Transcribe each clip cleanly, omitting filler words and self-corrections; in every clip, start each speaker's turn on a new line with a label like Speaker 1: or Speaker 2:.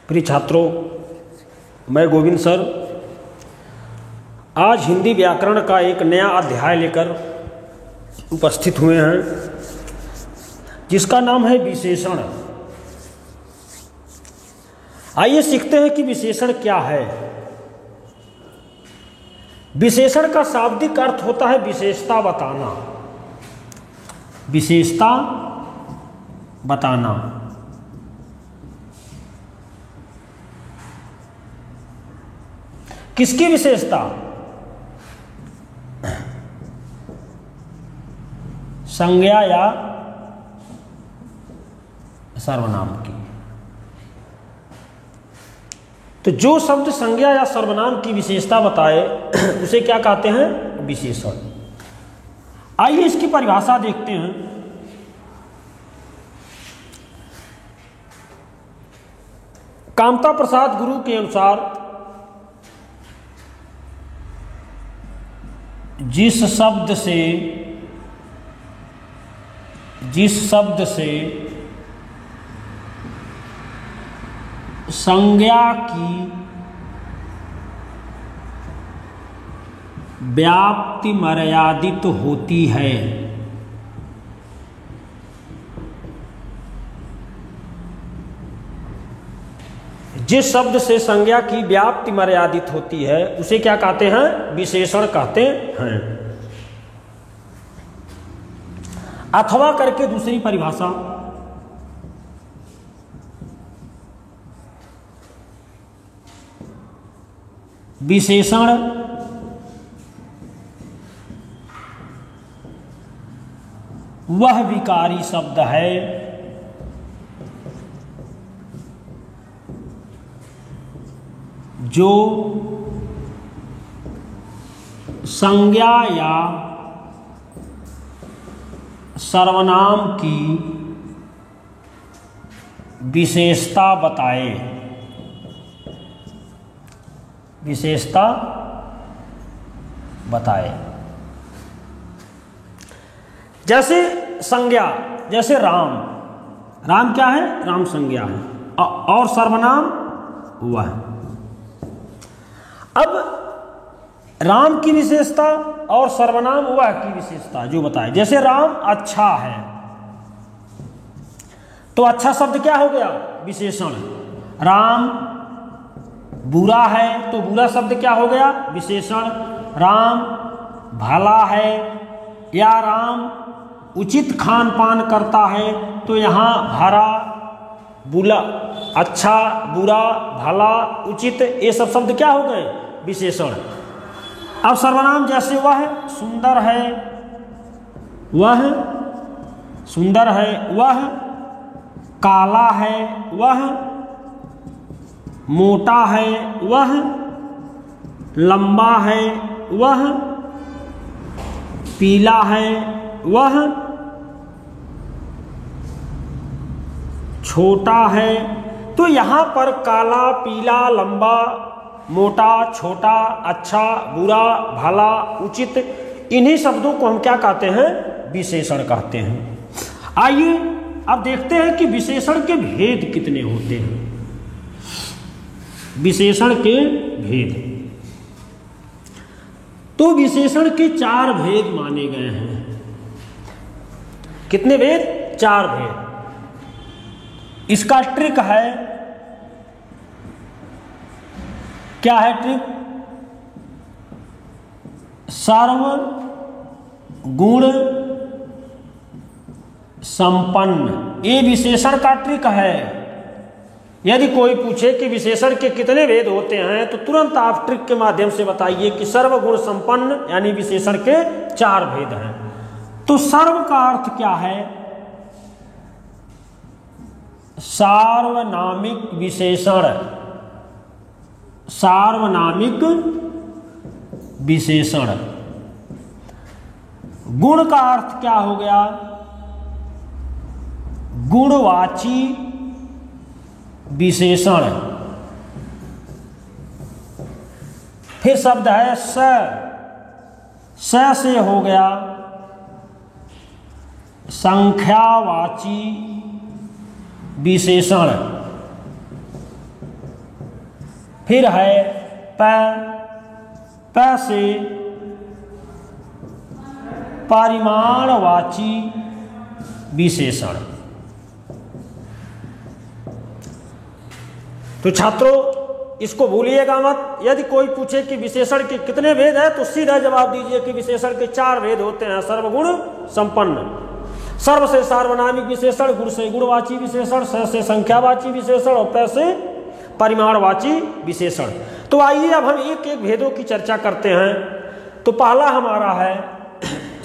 Speaker 1: प्रिय छात्रों, मैं गोविंद सर आज हिंदी व्याकरण का एक नया अध्याय लेकर उपस्थित हुए हैं, जिसका नाम है विशेषण। आइए सीखते हैं कि विशेषण क्या है। विशेषण का शाब्दिक अर्थ होता है विशेषता बताना। विशेषता बताना। किसकी विशेषता? संज्ञा या सर्वनाम की। तो जो शब्द संज्ञा या सर्वनाम की विशेषता बताए उसे क्या कहते हैं? विशेषण। आइए इसकी परिभाषा देखते हैं। कामता प्रसाद गुरु के अनुसार जिस शब्द से संज्ञा की व्याप्ति मर्यादित होती है, जिस शब्द से संज्ञा की व्याप्ति मर्यादित होती है उसे क्या कहते हैं? विशेषण कहते हैं। अथवा करके दूसरी परिभाषा, विशेषण वह विकारी शब्द है जो संज्ञा या सर्वनाम की विशेषता बताए। विशेषता बताए। जैसे संज्ञा, जैसे राम। राम क्या है? राम संज्ञा है और सर्वनाम वह। अब राम की विशेषता और सर्वनाम वह की विशेषता जो बताए। जैसे राम अच्छा है, तो अच्छा शब्द क्या हो गया? विशेषण। राम बुरा है तो बुरा शब्द क्या हो गया? विशेषण। राम भला है या राम उचित खान पान करता है तो यहाँ भरा, बुला, अच्छा, बुरा, भला, उचित, ये सब शब्द क्या हो गए? विशेषण। अब सर्वनाम जैसे वह सुंदर है, वह सुंदर है, वह काला है, वह मोटा है, वह लंबा है, वह पीला है, वह छोटा है। तो यहाँ पर काला, पीला, लंबा, मोटा, छोटा, अच्छा, बुरा, भला, उचित, इन्हीं शब्दों को हम क्या कहते हैं? विशेषण कहते हैं। आइए अब देखते हैं कि विशेषण के भेद कितने होते हैं। विशेषण के भेद। तो विशेषण के 4 भेद माने गए हैं। कितने भेद? 4 भेद। इसका ट्रिक है, क्या है ट्रिक? सर्व गुण संपन्न, ये विशेषण का ट्रिक है। यदि कोई पूछे कि विशेषण के कितने भेद होते हैं तो तुरंत आप ट्रिक के माध्यम से बताइए कि सर्वगुण संपन्न यानी विशेषण के 4 भेद हैं। तो सर्व का अर्थ क्या है? सार्वनामिक विशेषण। सार्वनामिक विशेषण। गुण का अर्थ क्या हो गया? गुणवाची विशेषण। फिर शब्द है स से हो गया संख्यावाची विशेषण। फिर है प, प से परिमाणवाची विशेषण। तो छात्रों इसको भूलिएगा मत। यदि कोई पूछे कि विशेषण के कितने भेद हैं तो सीधा जवाब दीजिए कि विशेषण के 4 भेद होते हैं। सर्वगुण संपन्न, सर्व से सार्वनामिक विशेषण, गुण से गुणवाची विशेषण, स से संख्यावाची विशेषण और प से परिमाणवाची विशेषण। तो आइए अब हम एक एक भेदों की चर्चा करते हैं। तो पहला हमारा है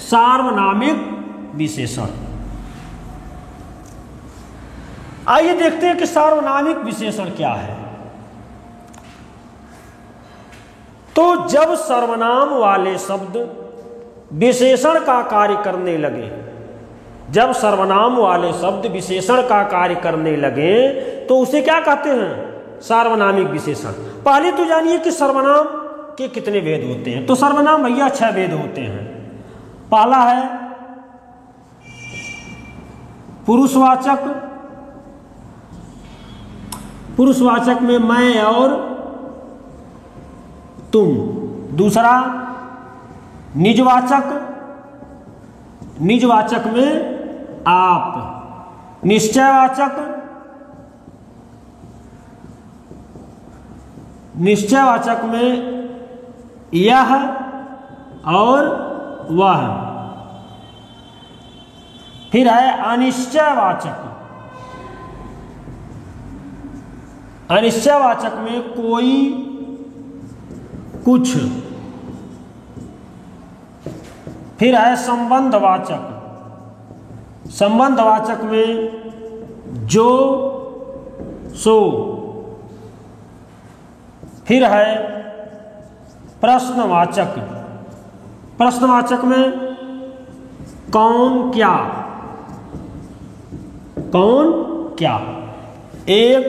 Speaker 1: सार्वनामिक विशेषण। आइए देखते हैं कि सार्वनामिक विशेषण क्या है। तो जब सर्वनाम वाले शब्द विशेषण का कार्य करने लगे, जब सर्वनाम वाले शब्द विशेषण का कार्य करने लगे तो उसे क्या कहते हैं? सार्वनामिक विशेषण। पहले तो जानिए कि सर्वनाम के कितने भेद होते हैं। तो सर्वनाम भैया 6 भेद होते हैं। पहला है पुरुषवाचक, पुरुषवाचक में मैं और तुम। दूसरा निजवाचक, निजवाचक में आप। निश्चयवाचक, निश्चयवाचक में यह और वह। फिर है अनिश्चयवाचक, अनिश्चयवाचक में कोई कुछ। फिर है संबंधवाचक, संबंधवाचक में जो सो। फिर है प्रश्नवाचक, प्रश्नवाचक में कौन क्या, कौन क्या। 1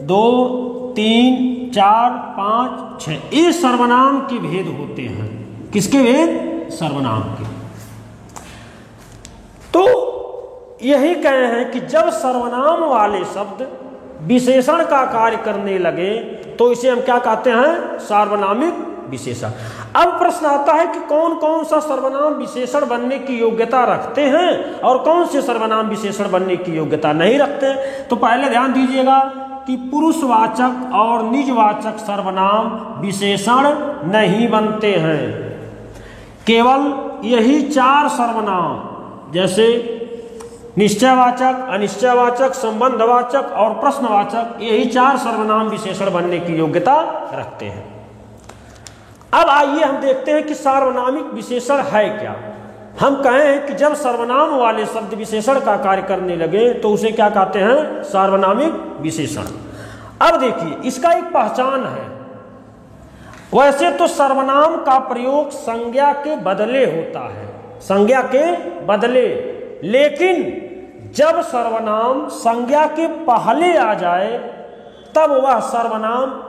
Speaker 1: 2 3 4 5 6 ये सर्वनाम के भेद होते हैं। किसके भेद? सर्वनाम के। तो यही कहे हैं कि जब सर्वनाम वाले शब्द विशेषण का कार्य करने लगे तो इसे हम क्या कहते हैं? सार्वनामिक विशेषण। अब प्रश्न आता है कि कौन कौन सा सर्वनाम विशेषण बनने की योग्यता रखते हैं और कौन से सर्वनाम विशेषण बनने की योग्यता नहीं रखते। तो पहले ध्यान दीजिएगा कि पुरुषवाचक और निजवाचक सर्वनाम विशेषण नहीं बनते हैं। केवल यही 4 सर्वनाम जैसे निश्चयवाचक, अनिश्चयवाचक, संबंधवाचक और प्रश्नवाचक, यही 4 सर्वनाम विशेषण बनने की योग्यता रखते हैं। अब आइए हम देखते हैं कि सार्वनामिक विशेषण है क्या। हम कहें हैं कि जब सर्वनाम वाले शब्द विशेषण का कार्य करने लगे तो उसे क्या कहते हैं? सार्वनामिक विशेषण। अब देखिए इसका एक पहचान है। वैसे तो सर्वनाम का प्रयोग संज्ञा के बदले होता है, संज्ञा के बदले। लेकिन जब सर्वनाम संज्ञा के पहले आ जाए तब वह सर्वनाम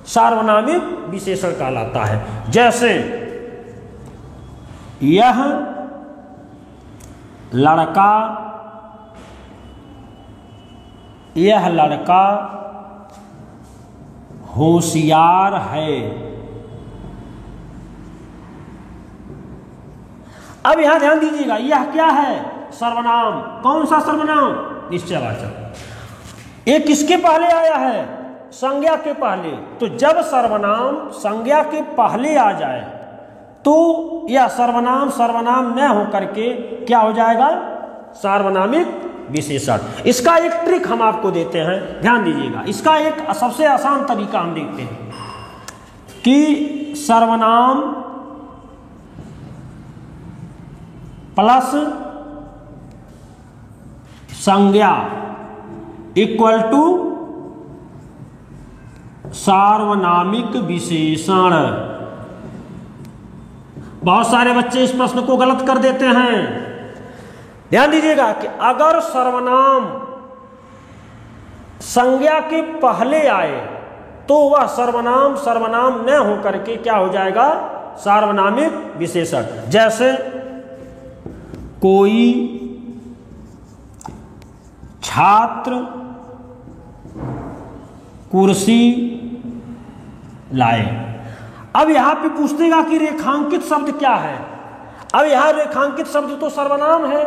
Speaker 1: सार्वनामिक विशेषण कहलाता है। जैसे यह लड़का, यह लड़का होशियार है। अब यहां ध्यान दीजिएगा, यह क्या है? सर्वनाम। कौन सा सर्वनाम? निश्चयवाचक। ये किसके पहले आया है? संज्ञा के पहले। तो जब सर्वनाम संज्ञा के पहले आ जाए तो यह सर्वनाम सर्वनाम न होकर के क्या हो जाएगा? सार्वनामिक विशेषण। इसका एक ट्रिक हम आपको देते हैं, ध्यान दीजिएगा। इसका एक सबसे आसान तरीका हम देखते हैं कि सर्वनाम प्लस संज्ञा इक्वल टू सार्वनामिक विशेषण। बहुत सारे बच्चे इस प्रश्न को गलत कर देते हैं। ध्यान दीजिएगा कि अगर सर्वनाम संज्ञा के पहले आए तो वह सर्वनाम सर्वनाम न होकर के क्या हो जाएगा? सार्वनामिक विशेषण। जैसे कोई छात्र कुर्सी लाए। अब यहां पे पूछतेगा कि रेखांकित शब्द क्या है। अब यहां रेखांकित शब्द तो सर्वनाम है,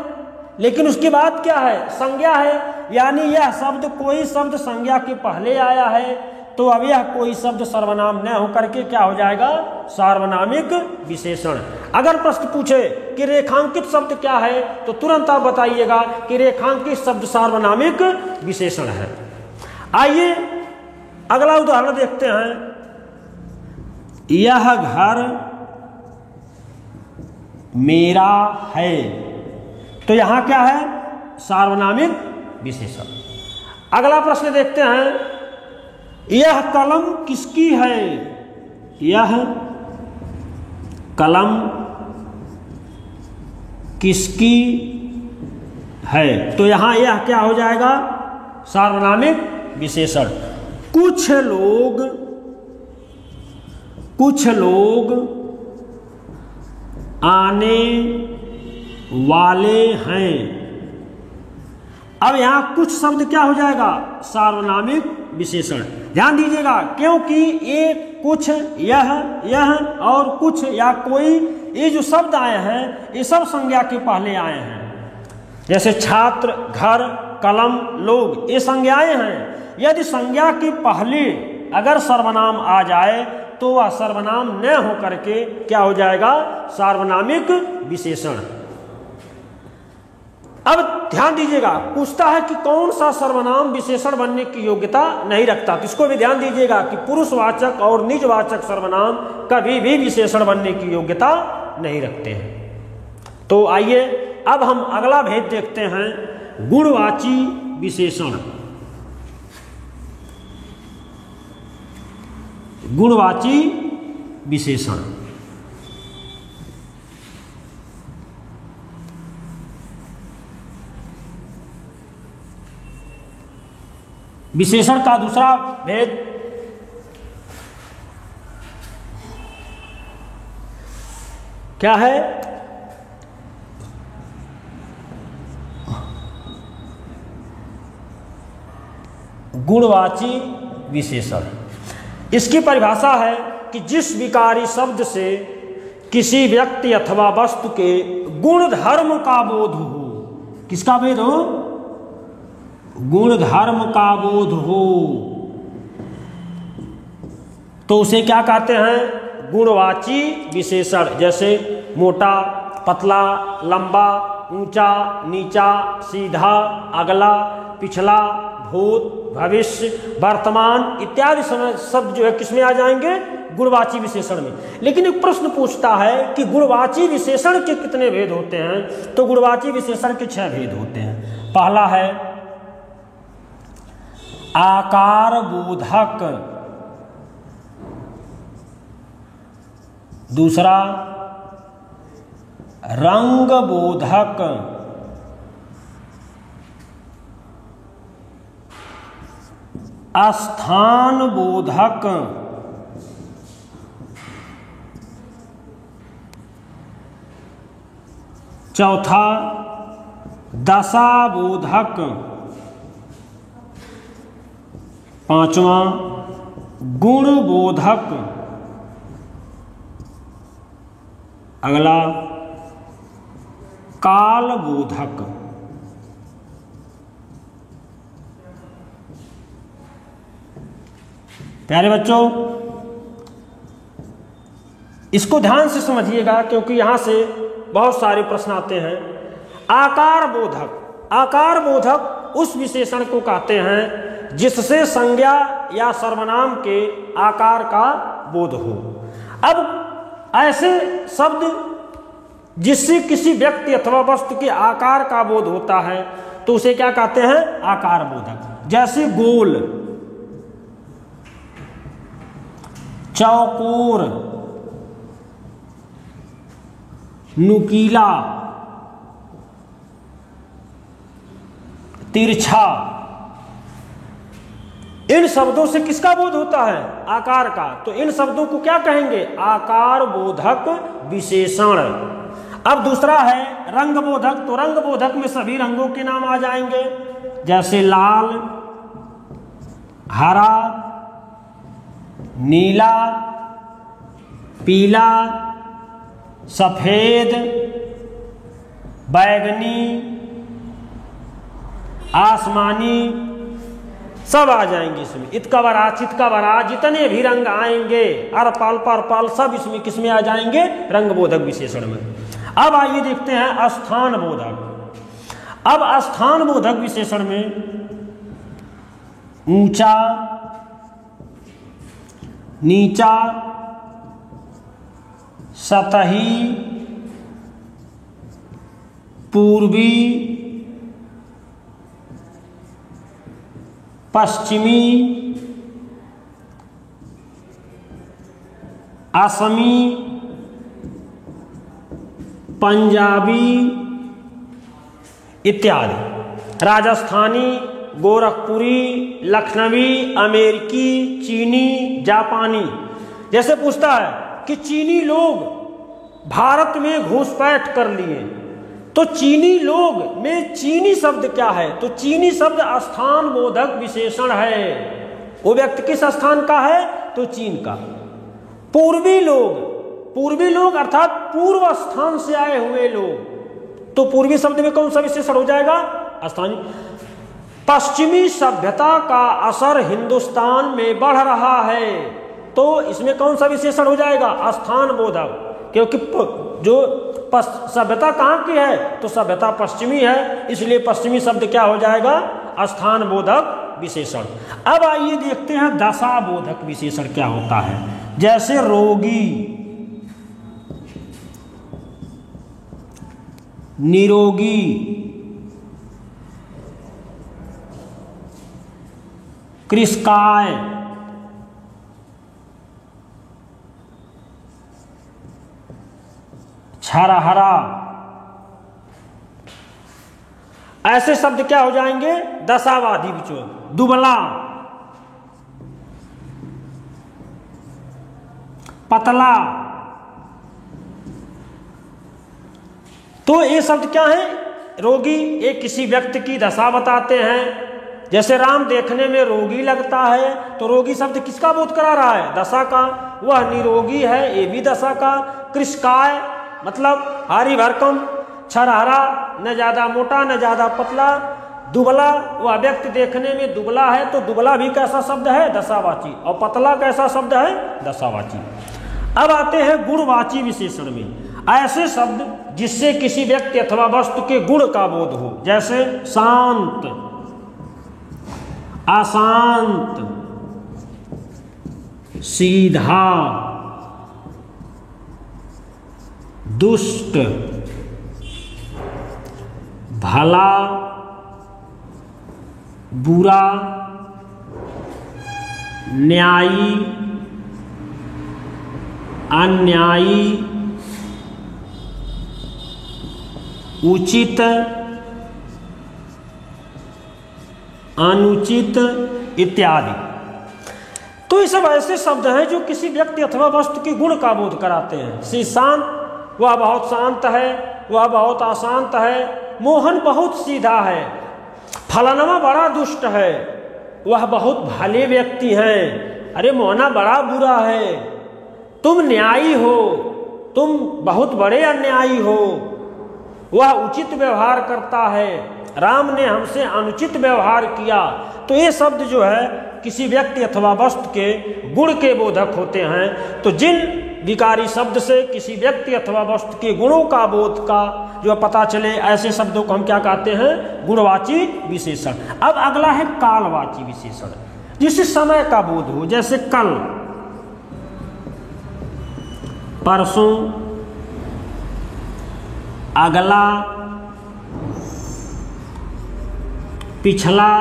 Speaker 1: लेकिन उसके बाद क्या है, संज्ञा है, यानी यह शब्द कोई शब्द संज्ञा के पहले आया है, तो अब यह कोई शब्द सर्वनाम न होकर के क्या हो जाएगा, सार्वनामिक विशेषण। अगर प्रश्न पूछे कि रेखांकित शब्द क्या है, तो तुरंत आप बताइएगा कि रेखांकित शब्द सार्वनामिक विशेषण है। आइए अगला उदाहरण देखते हैं। यह घर मेरा है, तो यहां क्या है, सार्वनामिक विशेषण। अगला प्रश्न देखते हैं। यह कलम किसकी है, यह कलम किसकी है, तो यहां यह क्या हो जाएगा, सार्वनामिक विशेषण। कुछ लोग आने वाले हैं। अब यहां कुछ शब्द क्या हो जाएगा, सार्वनामिक विशेषण। ध्यान दीजिएगा, क्योंकि ये कुछ, यह और कुछ या कोई, ये जो शब्द आए हैं ये सब संज्ञा के पहले आए हैं। जैसे छात्र, घर, कलम, लोग, ये संज्ञाएं हैं। यदि संज्ञा के पहले अगर सर्वनाम आ जाए तो वह सर्वनाम न होकर के क्या हो जाएगा, सार्वनामिक विशेषण। अब ध्यान दीजिएगा, पूछता है कि कौन सा सर्वनाम विशेषण बनने की योग्यता नहीं रखता, तो इसको भी ध्यान दीजिएगा कि पुरुषवाचक और निजवाचक सर्वनाम कभी भी विशेषण बनने की योग्यता नहीं रखते हैं। तो आइए अब हम अगला भेद देखते हैं, गुणवाची विशेषण। गुणवाची विशेषण, विशेषण का दूसरा भेद क्या है, गुणवाची विशेषण। इसकी परिभाषा है कि जिस विकारी शब्द से किसी व्यक्ति अथवा वस्तु के गुण धर्म का बोध हो, किसका भेद हो, गुण धर्म का बोध हो, तो उसे क्या कहते हैं, गुणवाची विशेषण। जैसे मोटा, पतला, लंबा, ऊंचा, नीचा, सीधा, अगला, पिछला, भूत, भविष्य, वर्तमान इत्यादि शब्द जो है किसमें आ जाएंगे, गुणवाची विशेषण में। लेकिन एक प्रश्न पूछता है कि गुणवाची विशेषण के कितने भेद होते हैं, तो गुणवाची विशेषण के 6 भेद होते हैं। पहला है आकार बोधक, दूसरा रंग बोधक, स्थान बोधक, चौथा दशा बोधक, पांचवा गुण बोधक, अगला काल बोधक। प्यारे बच्चों, इसको ध्यान से समझिएगा क्योंकि यहां से बहुत सारे प्रश्न आते हैं। आकार बोधक, आकार बोधक उस विशेषण को कहते हैं जिससे संज्ञा या सर्वनाम के आकार का बोध हो। अब ऐसे शब्द जिससे किसी व्यक्ति अथवा वस्तु के आकार का बोध होता है तो उसे क्या कहते हैं, आकार बोधक। जैसे गोल, चौकोर, नुकीला, तिरछा, इन शब्दों से किसका बोध होता है, आकार का। तो इन शब्दों को क्या कहेंगे, आकार बोधक विशेषण। अब दूसरा है रंग बोधक। तो रंग बोधक में सभी रंगों के नाम आ जाएंगे, जैसे लाल, हरा, नीला, पीला, सफेद, बैगनी, आसमानी सब आ जाएंगे इसमें। इतकबरा, चितकबरा, जितने भी रंग आएंगे अरपाल परपाल सब इसमें किसमें आ जाएंगे? रंग बोधक विशेषण में। अब आइए देखते हैं स्थान बोधक। अब स्थान बोधक विशेषण में ऊंचा, नीचा, सतही, पूर्वी, पश्चिमी, असमी, पंजाबी इत्यादि। राजस्थानी, गोरखपुरी, लखनवी, अमेरिकी, चीनी, जापानी। जैसे पूछता है कि चीनी लोग भारत में घुसपैठ कर लिए, तो चीनी लोग में चीनी शब्द क्या है? तो चीनी शब्द स्थान बोधक विशेषण है। वो व्यक्ति किस स्थान का है? तो चीन का। पूर्वी लोग, पूर्वी लोग अर्थात पूर्व स्थान से आए हुए लोग, तो पूर्वी शब्द में कौन सा विशेषण हो जाएगा? स्थानीय। पश्चिमी सभ्यता का असर हिंदुस्तान में बढ़ रहा है, तो इसमें कौन सा विशेषण हो जाएगा? स्थान बोधक। क्योंकि जो सभ्यता कहाँ की है? तो सभ्यता पश्चिमी है, इसलिए पश्चिमी शब्द क्या हो जाएगा? स्थान बोधक विशेषण। अब आइए देखते हैं दशा बोधक विशेषण क्या होता है। जैसे रोगी, निरोगी, कृषकाय, छरहरा, ऐसे शब्द क्या हो जाएंगे? दशावादी विचोद। दुबला, पतला, तो ये शब्द क्या है? रोगी, एक किसी व्यक्ति की दशा बताते हैं। जैसे राम देखने में रोगी लगता है, तो रोगी शब्द किसका बोध करा रहा है? दशा का। वह निरोगी है, ये भी दशा का। कृषकाय मतलब हारी भरकम, छरहरा, न ज्यादा मोटा न ज्यादा पतला। दुबला, वह व्यक्ति देखने में दुबला है, तो दुबला भी कैसा शब्द है? दशावाची। और पतला कैसा शब्द है? दशावाची। अब आते हैं गुणवाची विशेषण में। ऐसे शब्द जिससे किसी व्यक्ति अथवा वस्तु के गुण का बोध हो। जैसे शांत, अशांत, सीधा, दुष्ट, भला, बुरा, न्यायी, अन्यायी, उचित, अनुचित इत्यादि। तो ये सब ऐसे शब्द हैं जो किसी व्यक्ति अथवा वस्तु के गुण का बोध कराते हैं। शांत, वह बहुत शांत है, वह बहुत अशांत है। मोहन बहुत सीधा है। फलाना बड़ा दुष्ट है, वह बहुत भले व्यक्ति हैं। अरे मोहना बड़ा बुरा है। तुम न्यायी हो, तुम बहुत बड़े अन्यायी हो। वह उचित व्यवहार करता है, राम ने हमसे अनुचित व्यवहार किया। तो ये शब्द जो है किसी व्यक्ति अथवा वस्तु के गुण के बोधक होते हैं। तो जिन विकारी शब्द से किसी व्यक्ति अथवा वस्तु के गुणों का बोध का जो पता चले, ऐसे शब्दों को हम क्या कहते हैं? गुणवाची विशेषण। अब अगला है कालवाची विशेषण, जिससे समय का बोध हो। जैसे कल, परसों, अगला, पिछला,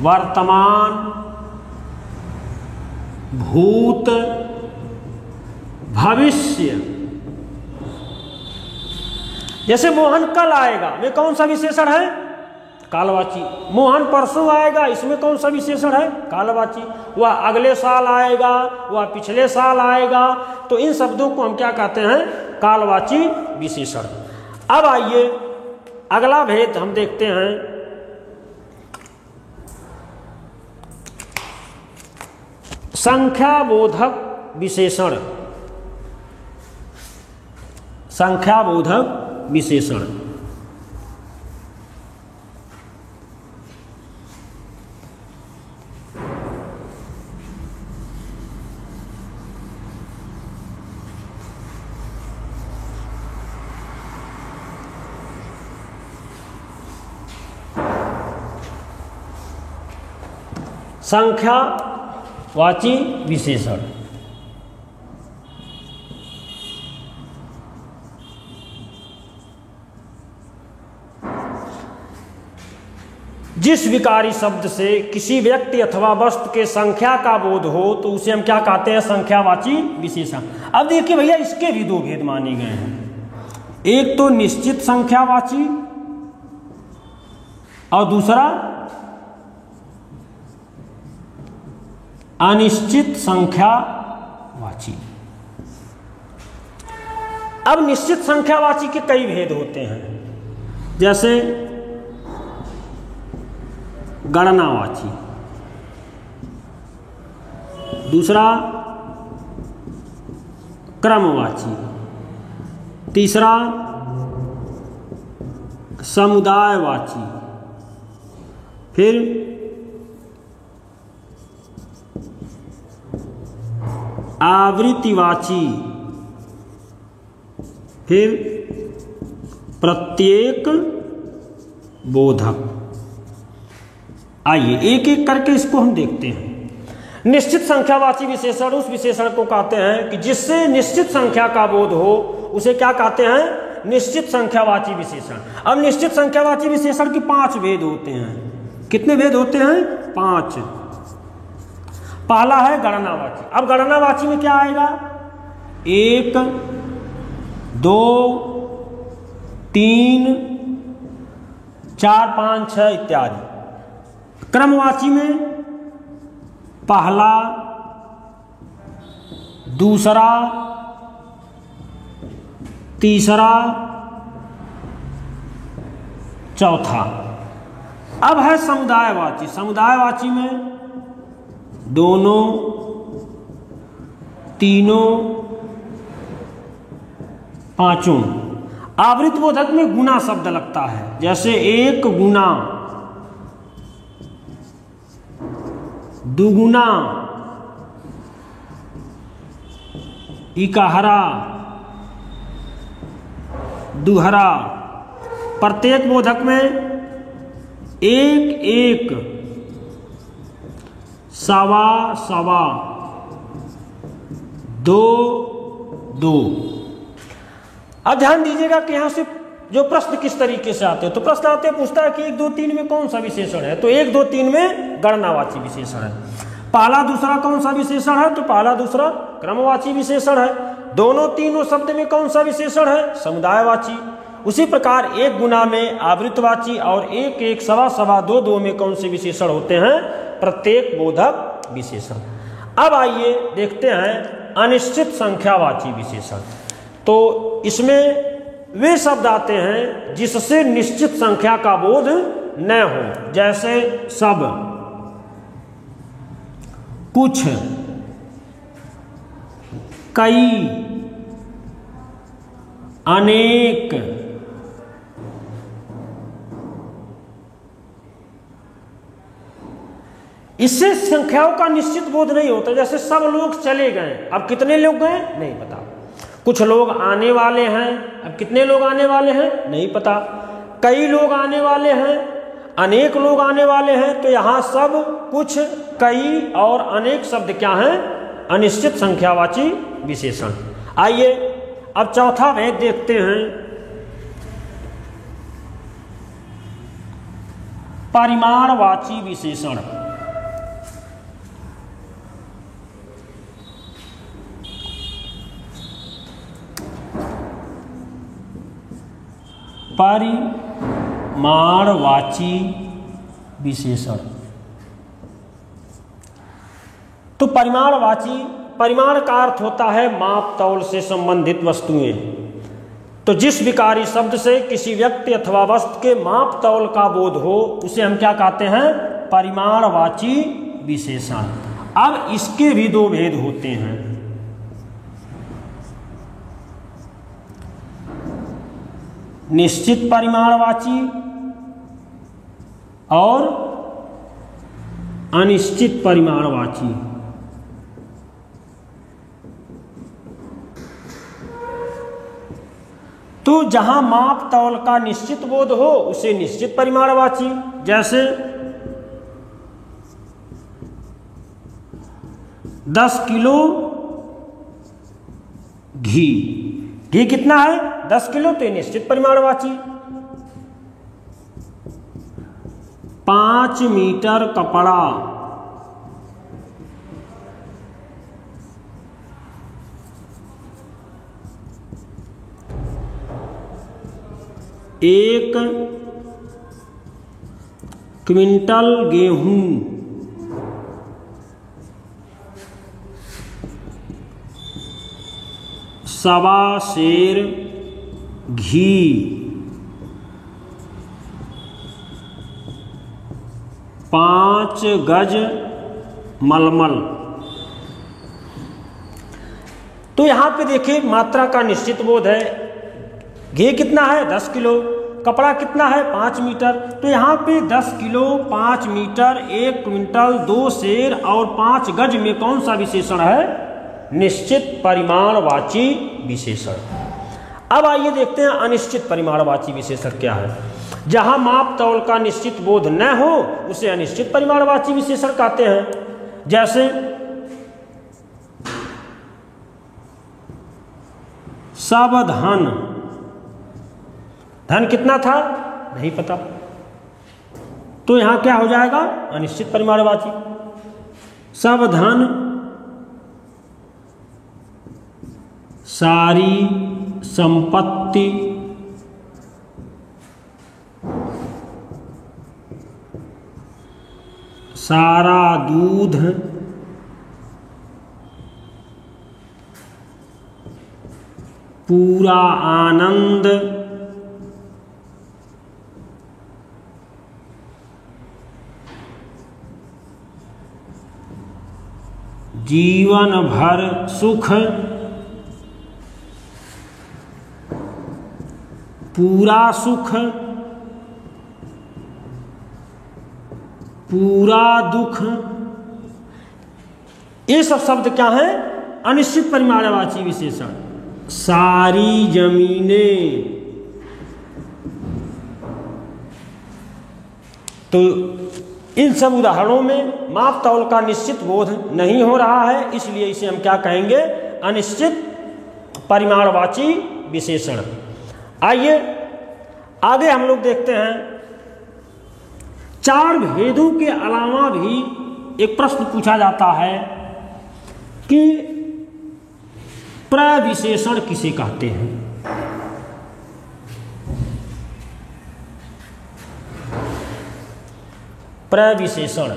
Speaker 1: वर्तमान, भूत, भविष्य। जैसे मोहन कल आएगा, वे कौन सा विशेषण है? कालवाची। मोहन परसों आएगा, इसमें कौन सा विशेषण है? कालवाची। वह अगले साल आएगा, वह पिछले साल आएगा। तो इन शब्दों को हम क्या कहते हैं? कालवाची विशेषण। अब आइए अगला भेद हम देखते हैं। संख्याबोधक विशेषण, संख्याबोधक विशेषण। संख्यावाची विशेषण। जिस विकारी शब्द से किसी व्यक्ति अथवा वस्तु के संख्या का बोध हो तो उसे हम क्या कहते हैं? संख्यावाची विशेषण। अब देखिए भैया, इसके भी दो भेद माने गए हैं। एक तो निश्चित संख्यावाची और दूसरा अनिश्चित संख्यावाची। अब निश्चित संख्यावाची के कई भेद होते हैं, जैसे गणनावाची, दूसरा क्रमवाची, तीसरा समुदायवाची, फिर आवृत्तिवाची, फिर प्रत्येक बोधक। आइए एक एक करके इसको हम देखते हैं। निश्चित संख्यावाची विशेषण उस विशेषण को कहते हैं कि जिससे निश्चित संख्या का बोध हो उसे क्या कहते हैं? निश्चित संख्यावाची विशेषण। अब निश्चित संख्यावाची विशेषण के 5 भेद होते हैं। कितने भेद होते हैं? 5। पहला है गणनावाची। अब गणनावाची में क्या आएगा? 1, 2, 3, 4, 5, 6 इत्यादि। क्रमवाची में पहला, दूसरा, तीसरा, चौथा। अब है समुदायवाची। समुदायवाची में दोनों, तीनों, पांचों। आवृत्त बोधक में गुना शब्द लगता है, जैसे 1 गुना, दुगुना, इकाहरा, दुहरा। प्रत्येक बोधक में 1, 1, सवा, सवा, 2, 2। अब ध्यान दीजिएगा कि यहां से जो प्रश्न किस तरीके से आते हैं। तो प्रश्न आते हैं, पूछता है कि 1, 2, 3 में कौन सा विशेषण है? तो 1, 2, 3 में गणनावाची विशेषण है। पहला दूसरा कौन सा विशेषण है? तो पहला दूसरा क्रमवाची विशेषण है। दोनों तीनों शब्द में कौन सा विशेषण है? समुदायवाची। उसी प्रकार 1 गुना में आवृतवाची और 1, 1, सवा, सवा, 2, 2 में कौन से विशेषण होते हैं? प्रत्येक बोधक विशेषण। अब आइए देखते हैं अनिश्चित संख्यावाची विशेषण। तो इसमें वे शब्द आते हैं जिससे निश्चित संख्या का बोध न हो, जैसे सब, कुछ, कई, अनेक। इससे संख्याओं का निश्चित बोध नहीं होता। जैसे सब लोग चले गए, अब कितने लोग गए नहीं पता। कुछ लोग आने वाले हैं, अब कितने लोग आने वाले हैं नहीं पता। कई लोग आने वाले हैं, अनेक लोग आने वाले हैं। तो यहां सब, कुछ, कई और अनेक शब्द क्या हैं? अनिश्चित संख्यावाची विशेषण। आइए अब चौथा भेद देखते हैं, परिमाणवाची विशेषण। परिमाणवाची विशेषण। तो परिमाणवाची, परिमाण का अर्थ होता है माप तौल से संबंधित वस्तुएं। तो जिस विकारी शब्द से किसी व्यक्ति अथवा वस्तु के माप तौल का बोध हो उसे हम क्या कहते हैं? परिमाणवाची विशेषण। अब इसके भी दो भेद होते हैं। निश्चित परिमाणवाची और अनिश्चित परिमाणवाची। तो जहां माप तौल का निश्चित बोध हो उसे निश्चित परिमाणवाची, जैसे 10 किलो घी, घी कितना है 10 किलो, तो निश्चित परिमाणवाची। 5 मीटर कपड़ा, एक क्विंटल गेहूं, सवा सेर घी, 5 गज मलमल। तो यहां पे देखिए मात्रा का निश्चित बोध है। घी कितना है 10 किलो, कपड़ा कितना है 5 मीटर। तो यहाँ पे 10 किलो, 5 मीटर, 1 क्विंटल, 2 सेर और 5 गज में कौन सा विशेषण है? निश्चित परिमाणवाची विशेषण। अब आइए देखते हैं अनिश्चित परिमाणवाची विशेषण क्या है। जहां माप तौल का निश्चित बोध न हो उसे अनिश्चित परिमाणवाची विशेषण कहते हैं। जैसे सब धन, धन कितना था नहीं पता, तो यहां क्या हो जाएगा अनिश्चित परिमाणवाची। सब धन, सारी संपत्ति, सारा दूध, पूरा आनंद, जीवन भर सुख, पूरा सुख, पूरा दुख, ये सब शब्द क्या है अनिश्चित परिमाणवाची विशेषण। सारी जमीनें, तो इन सब उदाहरणों में माप तौल का निश्चित बोध नहीं हो रहा है, इसलिए इसे हम क्या कहेंगे अनिश्चित परिमाणवाची विशेषण। आइए आगे हम लोग देखते हैं। 4 भेदों के अलावा भी एक प्रश्न पूछा जाता है कि प्रविशेषण किसे कहते हैं। प्रविशेषण,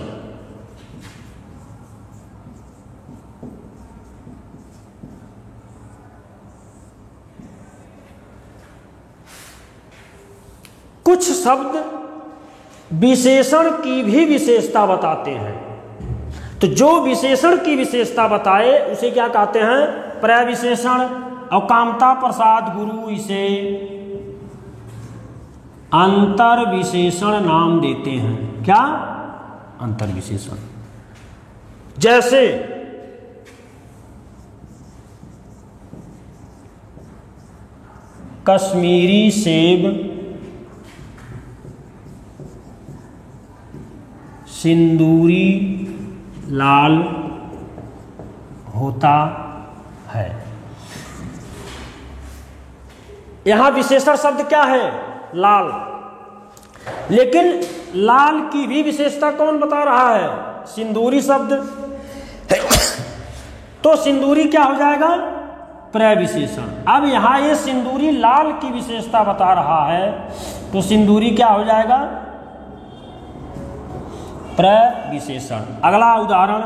Speaker 1: कुछ शब्द विशेषण की भी विशेषता बताते हैं, तो जो विशेषण की विशेषता बताए उसे क्या कहते हैं प्रविशेषण। और कामता प्रसाद गुरु इसे अंतर विशेषण नाम देते हैं। क्या? अंतर विशेषण। जैसे कश्मीरी सेब, सिंदूरी लाल होता है। यहां विशेषण शब्द क्या है? लाल। लेकिन लाल की भी विशेषता कौन बता रहा है? सिंदूरी शब्द। तो सिंदूरी क्या हो जाएगा? प्रविशेषण। अब यहां ये सिंदूरी लाल की विशेषता बता रहा है, तो सिंदूरी क्या हो जाएगा? प्रविशेषण। अगला उदाहरण,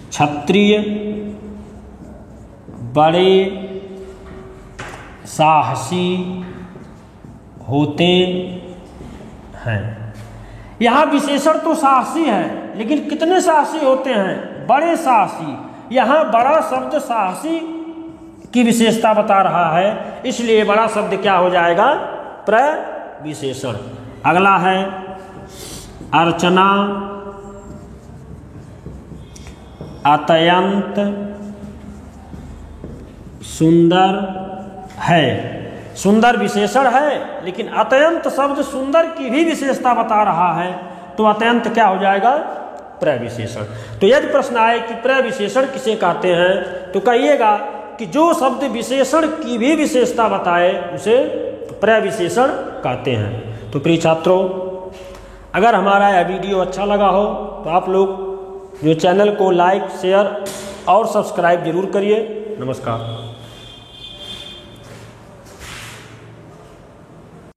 Speaker 1: क्षत्रिय बड़े साहसी होते हैं। यहां विशेषण तो साहसी है, लेकिन कितने साहसी होते हैं? बड़े साहसी। यहाँ बड़ा शब्द साहसी की विशेषता बता रहा है, इसलिए बड़ा शब्द क्या हो जाएगा? प्रविशेषण। अगला है अर्चना अत्यंत सुंदर है। सुंदर विशेषण है, लेकिन अत्यंत शब्द सुंदर की भी विशेषता बता रहा है, तो अत्यंत क्या हो जाएगा? प्रविशेषण। तो यदि प्रश्न आए कि प्रविशेषण किसे कहते हैं, तो कहिएगा कि जो शब्द विशेषण की भी विशेषता बताए उसे प्रविशेषण कहते हैं। तो प्रिय छात्रों, अगर हमारा यह वीडियो अच्छा लगा हो तो आप लोग जो चैनल को लाइक, शेयर और सब्सक्राइब जरूर करिए। नमस्कार।